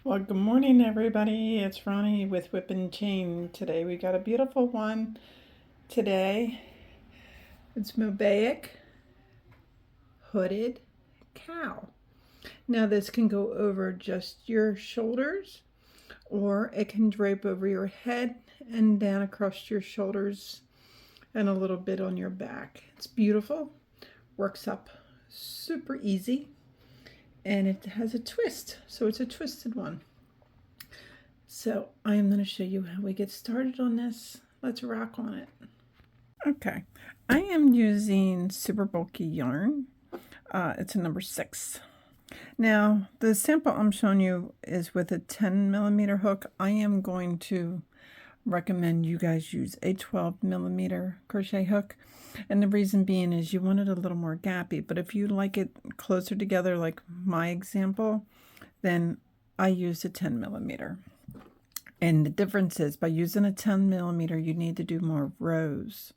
Well, good morning, everybody. It's Ronnie with Whip and Chain. Today we got a beautiful one. Today it's Mosaic Hooded Cow. Now this can go over just your shoulders, or it can drape over your head and down across your shoulders and a little bit on your back. It's beautiful, works up super easy, and it has a twist, so it's a twisted one. So I am going to show you how we get started on this. Let's rock on it. Okay, I am using super bulky yarn. It's a number 6. Now the sample I'm showing you is with a 10mm hook. I am going to recommend you guys use a 12mm crochet hook, and the reason being is you want it a little more gappy, but if you like it closer together like my example, then I use a 10mm. And the difference is by using a 10mm, you need to do more rows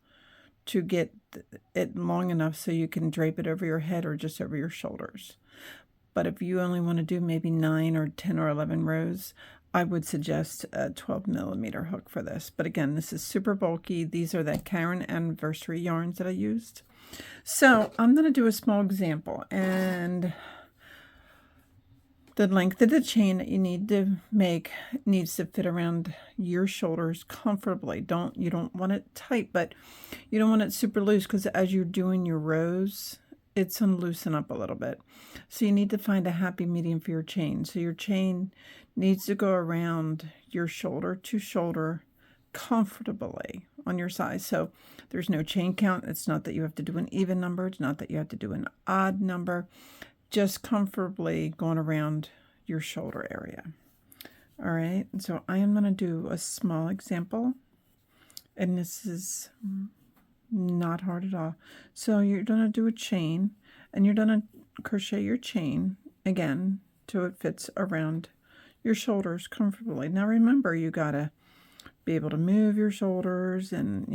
to get it long enough so you can drape it over your head or just over your shoulders. But if you only want to do maybe 9 or 10 or 11 rows, I would suggest a 12mm hook for this. But again, this is super bulky. These are the Karen Anniversary yarns that I used. So I'm going to do a small example, and the length of the chain that you need to make needs to fit around your shoulders comfortably. You don't want it tight, but you don't want it super loose, because as you're doing your rows, it's going to loosen up a little bit. So you need to find a happy medium for your chain. So your chain needs to go around your shoulder to shoulder comfortably on your size. So there's no chain count. It's not that you have to do an even number. It's not that you have to do an odd number. Just comfortably going around your shoulder area. All right, so I am going to do a small example, and this is not hard at all. So you're going to do a chain, and you're going to crochet your chain again till it fits around your shoulders comfortably. Now remember, you got to be able to move your shoulders and,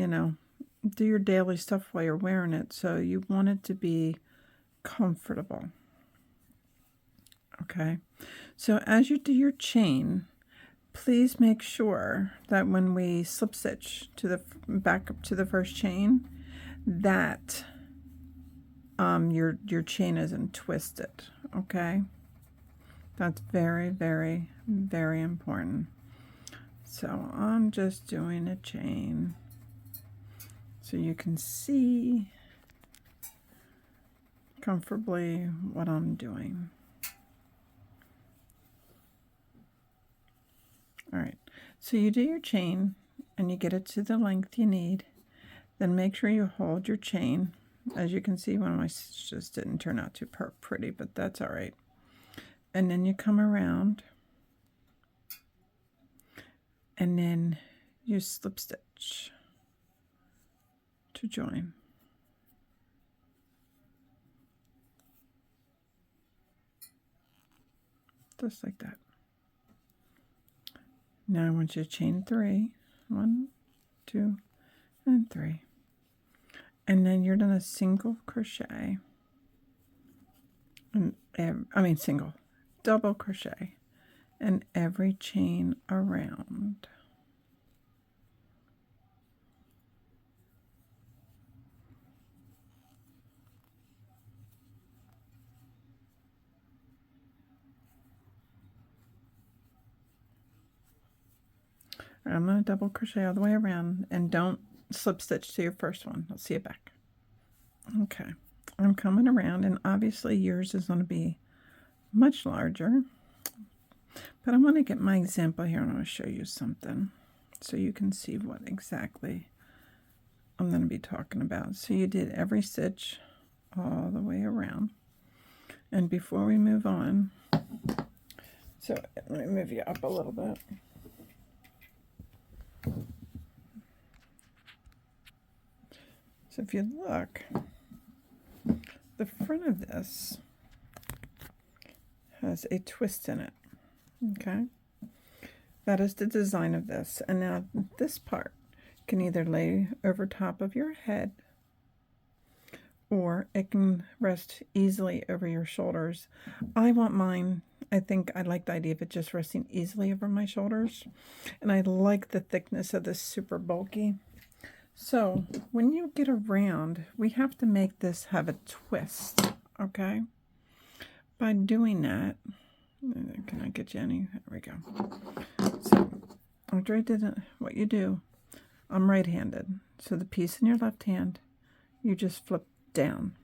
do your daily stuff while you're wearing it. So you want it to be comfortable. Okay, so as you do your chain, please make sure that when we slip stitch to the back up to the first chain, that your chain isn't twisted. Okay, that's very, very, very important. So I'm just doing a chain so you can see comfortably what I'm doing. All right, so you do your chain and you get it to the length you need. Then make sure you hold your chain. As you can see, one of my stitches didn't turn out too pretty, but that's all right. And then you come around and then you slip stitch to join. Just like that. Now I want you to chain 3. 1, 2, and 3. And then you're going to single crochet. Double crochet in every chain around. I'm going to double crochet all the way around, and don't slip stitch to your first one. I'll see you back. Okay, I'm coming around, and obviously yours is going to be much larger, but I'm going to get my example here and I'm going to show you something so you can see what exactly I'm going to be talking about. So you did every stitch all the way around, and before we move on, so let me move you up a little bit. So if you look, the front of this has a twist in it. Okay, that is the design of this. And now this part can either lay over top of your head, or it can rest easily over your shoulders. I want mine, I think I like the idea of it just resting easily over my shoulders. And I like the thickness of this super bulky. So when you get around, we have to make this have a twist, okay? By doing that, can I get you any? There we go. So after I did it, what you do, I'm right-handed. So the piece in your left hand, you just flip down.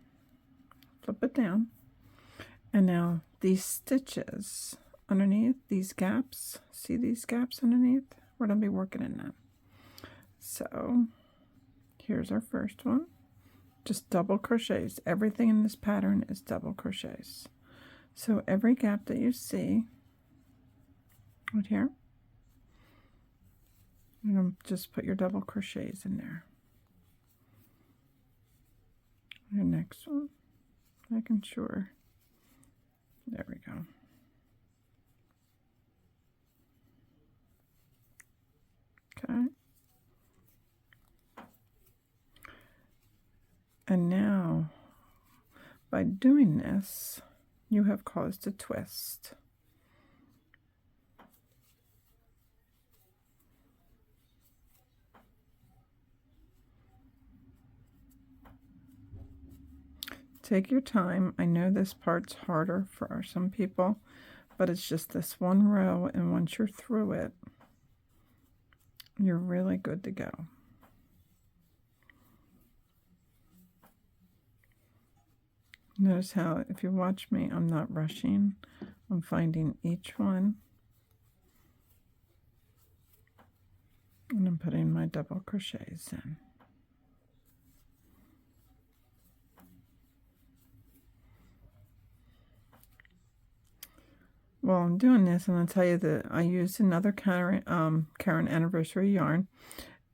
Flip it down. And now these stitches underneath, these gaps, see these gaps underneath? We're going to be working in that. So here's our first one. Just double crochets. Everything in this pattern is double crochets. So every gap that you see right here, you're going to just put your double crochets in there. Your next one, making sure. There we go. Okay. And now, by doing this, you have caused a twist. Take your time. I know this part's harder for some people, but it's just this one row, and once you're through it, you're really good to go. Notice how, if you watch me, I'm not rushing. I'm finding each one, and I'm putting my double crochets in. While I'm doing this, I'm going to tell you that I used another Karen anniversary yarn,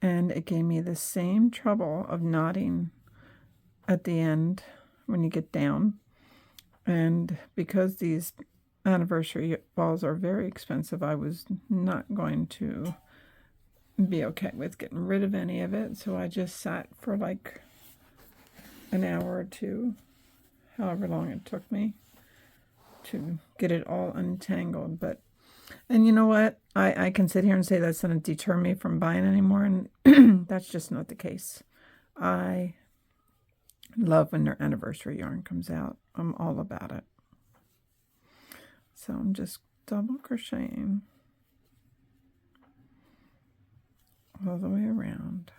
and it gave me the same trouble of knotting at the end when you get down. And because these anniversary balls are very expensive, I was not going to be okay with getting rid of any of it. So I just sat for like an hour or two, however long it took me to get it all untangled. And you know what? I can sit here and say that's going to deter me from buying anymore, and that's just not the case. I love when their anniversary yarn comes out. I'm all about it. So I'm just double crocheting all the way around.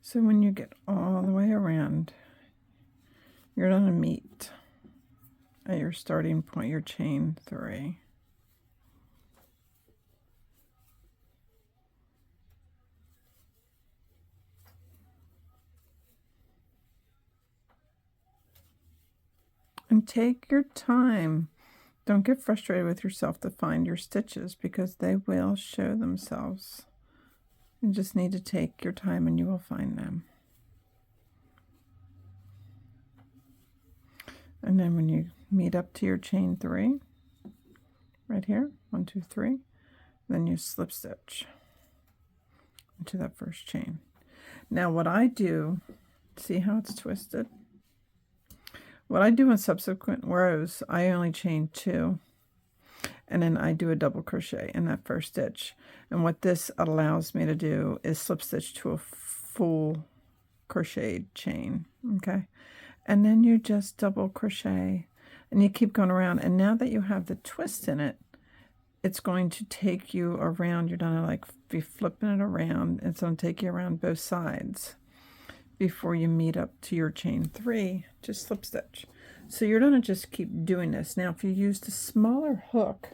So when you get all the way around, you're going to meet at your starting point, your chain 3. And take your time. Don't get frustrated with yourself to find your stitches, because they will show themselves. You just need to take your time and you will find them. And then when you meet up to your chain 3, right here, 1, 2, 3, then you slip stitch into that first chain. Now what I do, see how it's twisted? What I do in subsequent rows, I only chain 2, and then I do a double crochet in that first stitch. And what this allows me to do is slip stitch to a full crocheted chain, okay? And then you just double crochet, and you keep going around. And now that you have the twist in it, it's going to take you around. You're going to like be flipping it around. It's going to take you around both sides before you meet up to your chain 3. Just slip stitch. So you're going to just keep doing this. Now, if you use the smaller hook,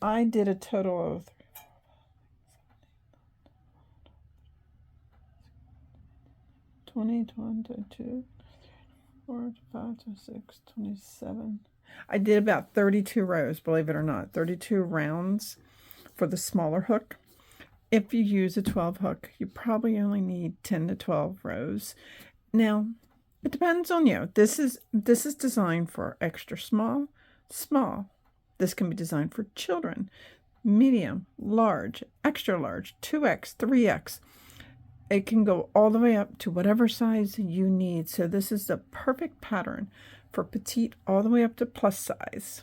I did a total of 20, 22, 4, 5, 6, 27. I did about 32 rows, believe it or not, 32 rounds for the smaller hook. If you use a 12 hook, you probably only need 10 to 12 rows. Now, it depends on you. This is designed for extra small. This can be designed for children, medium, large, extra large, 2X, 3X. It can go all the way up to whatever size you need. So this is the perfect pattern for petite all the way up to plus size.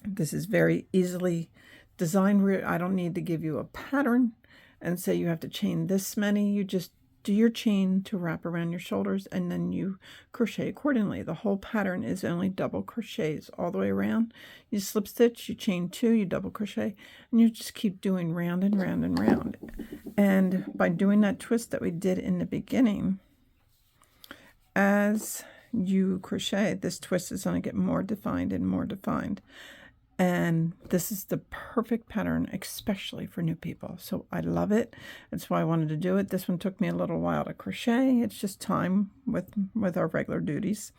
This is very easily designed. I don't need to give you a pattern and say you have to chain this many. You just do your chain to wrap around your shoulders, and then you crochet accordingly. The whole pattern is only double crochets all the way around. You slip stitch, you chain 2, you double crochet, and you just keep doing round and round and round. And by doing that twist that we did in the beginning, as you crochet, this twist is going to get more defined and more defined. And this is the perfect pattern, especially for new people. So I love it. That's why I wanted to do it. This one took me a little while to crochet. It's just time with our regular duties.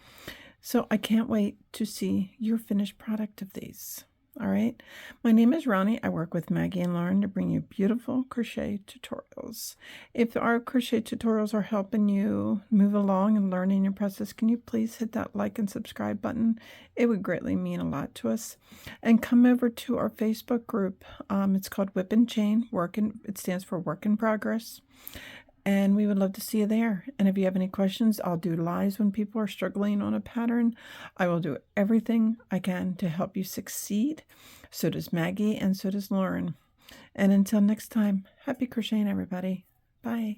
So I can't wait to see your finished product of these. All right. My name is Ronnie. I work with Maggie and Lauren to bring you beautiful crochet tutorials. If our crochet tutorials are helping you move along and learning your process, can you please hit that like and subscribe button? It would greatly mean a lot to us. And come over to our Facebook group. It's called Whip and Chain. It stands for Work in Progress. And we would love to see you there. And if you have any questions, I'll do lives when people are struggling on a pattern. I will do everything I can to help you succeed. So does Maggie, and so does Lauren. And until next time, happy crocheting, everybody. Bye.